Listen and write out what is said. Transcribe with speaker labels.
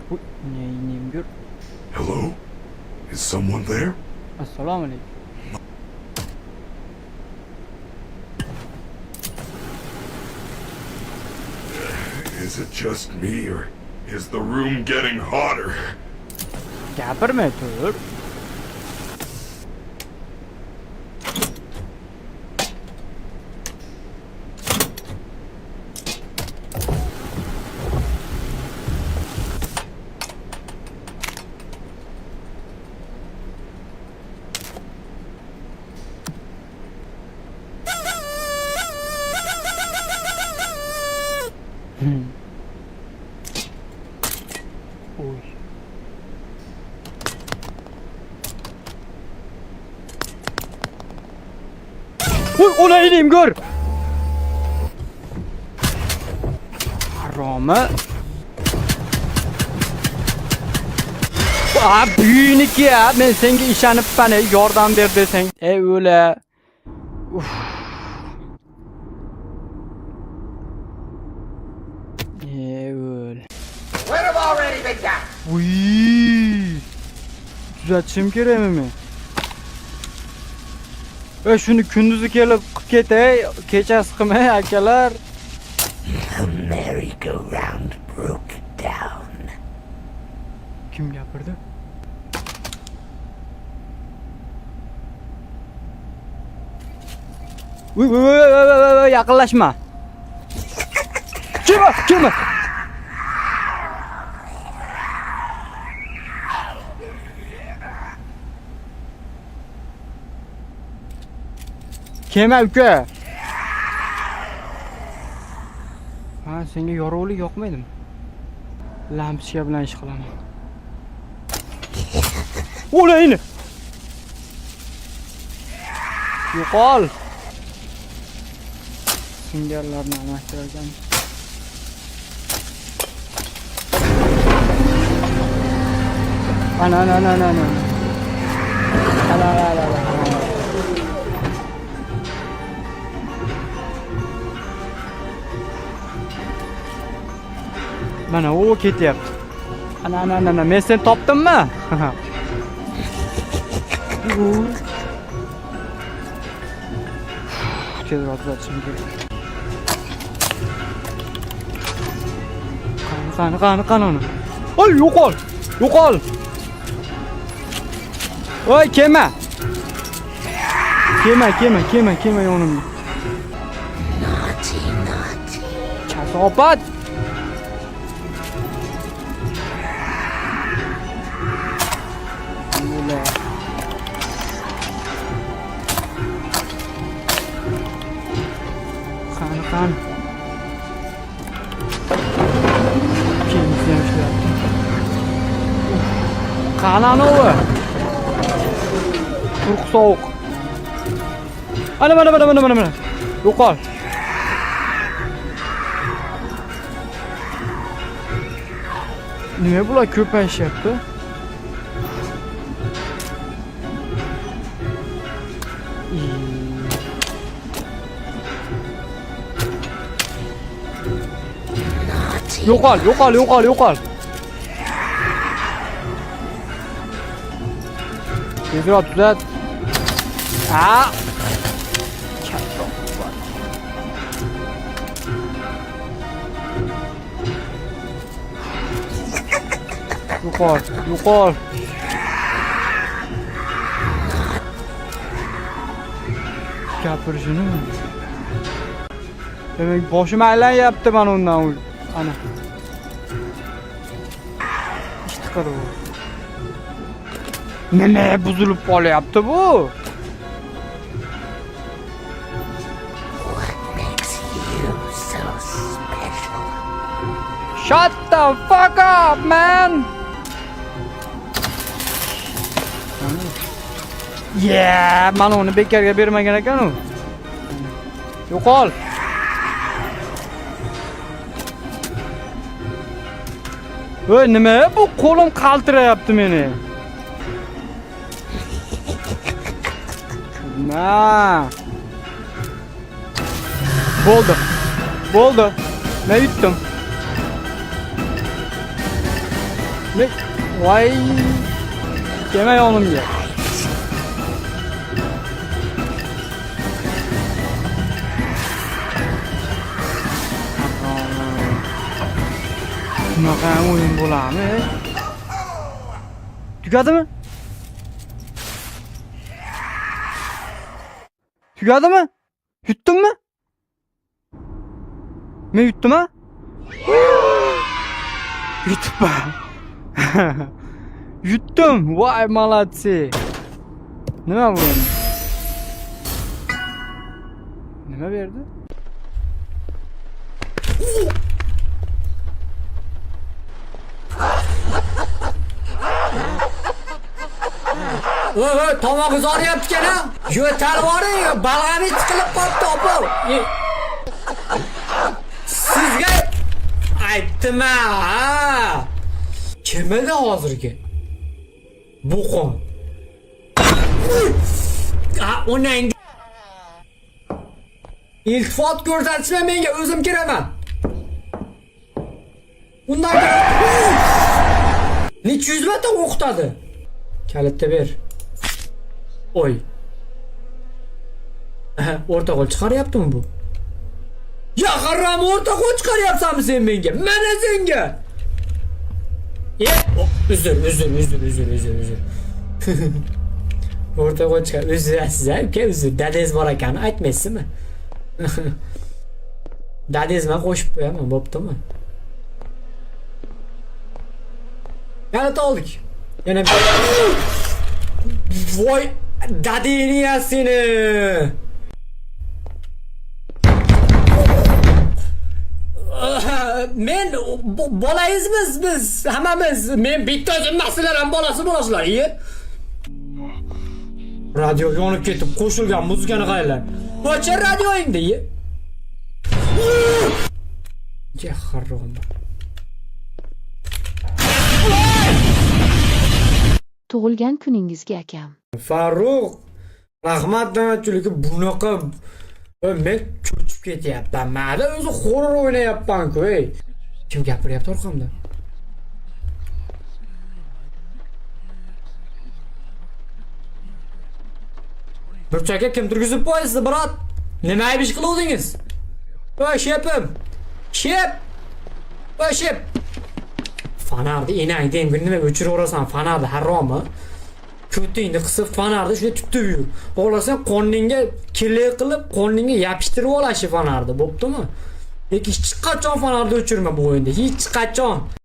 Speaker 1: Neyim gör.
Speaker 2: Hello? Is someone there?
Speaker 1: Assalomu alaykum.
Speaker 2: Is it just me, or is the room getting hotter?
Speaker 1: Gapirma tur. Oy. Oy, ona ineyim gör. Haromi. Büyüğüniki ya. Ben senga ishonibman, yordam ber desang. O'la. Uf. O'l.
Speaker 3: We're already been done.
Speaker 1: Uy. Tuzatishim kerakmi men? Shuni kunduzi kelib qilib ketay, kechasi qilmay akalar.
Speaker 3: The merry-go-round broke down.
Speaker 1: Kim gapirdi? Uy, yaqinlashma. Kim? Kema uka. Ha, senga yorug'lik yoqmaydimi? Lampochka bilan ish qilaman. O'layni. Yo'qol. Singarlarni almashtirgan. Ana. Ala. Mana o ketyapti. Ana. Men seni topdimmi? Tezroq tuzatishim kerak. Qani uni. Oy, yo'qol. Oy, kema yonimda.
Speaker 3: Naughty.
Speaker 1: Kasopat. Qani. Kimisi ham ishlayapti. Qani anavi? Quruq sovuq. Mana. Yo'qol. Nima bular ko'payishyapti? Yo'qol. Tezroq tuzat. Ha. Yo'qol. Gapirishini. Demak, boshim aylanyapti mana undan. Ana. İşte qarab. Nima buzilib qolyapti bu?
Speaker 3: What makes you so special?
Speaker 1: Shut the fuck up, man! Yeah, mana uni bekarga bermagan ekan u. Yo'qol. Voy, nima bu qo'lim qaltirayapti meni. Na. Bo'ldi. Men yutdim. Ne? Vay. Deme oğlum ya. Bunaqa o'yin bo'ladimi? Tugadimi? Tugadimi? Yutdimmi? Men yutdim ha? Yutibman. Yutdim. Voy, молодцы. Nima bu endi? Nima berdi?
Speaker 4: Oy, tomog'ingiz og'riyapti ekan-a? Yo'tal boring, balg'ami chiqilib qopti, opa. Sizga aytdim-a. Kim edi hozirgi? Buqon. Onang iltifot ko'rsatishma menga, o'zim kiraman. Undan necha yuz marta o'qitadi. Kalitni ber. Oy. O'rta qo'l chiqaryaptimi bu? Ya harom, o'rta qo'l chiqaryapsanmi sen menga? Mana senga. Uzr. O'rta qo'l chiqar. Uzrasiz, aka, uzr. Dadingiz bor ekan, aytmaysizmi? Dadingizga qo'shib qo'yaman, bo'ptimi? Kalit oldik. Yana voy dadini ya seni. Men bolayizmiz biz hammamiz. Men bitta o'zimmasizlar ham bolasi bo'lasizlar. Radio yonib ketib qo'shilgan muzikani qaranglar. O'chir radioingni. Ya harom.
Speaker 5: Tug'ilgan kuningizga akam.
Speaker 4: Farruh, rahmat demakchiligi bunaqa men cho'chib ketyapman. Mana o'zi horror o'ynayapman-ku, ey. Kim gapiryapti orqamda? Burchakka kim turgizib qo'yasiz, brat? Nima ayb ish qiluvdingiz? Voy shepim. Shep. Voy shep. Fanarni enang deng, nima o'chiraverasan fanarni, harommi? Ko'tingni qisib fanarni shunday tutib yur. Xohlasang qoningga kile qilib, qoningga yopishtirib olashi fanarni, bo'ptimi? Lekin hech qachon fanarni o'chirma bu o'yinda, hech qachon.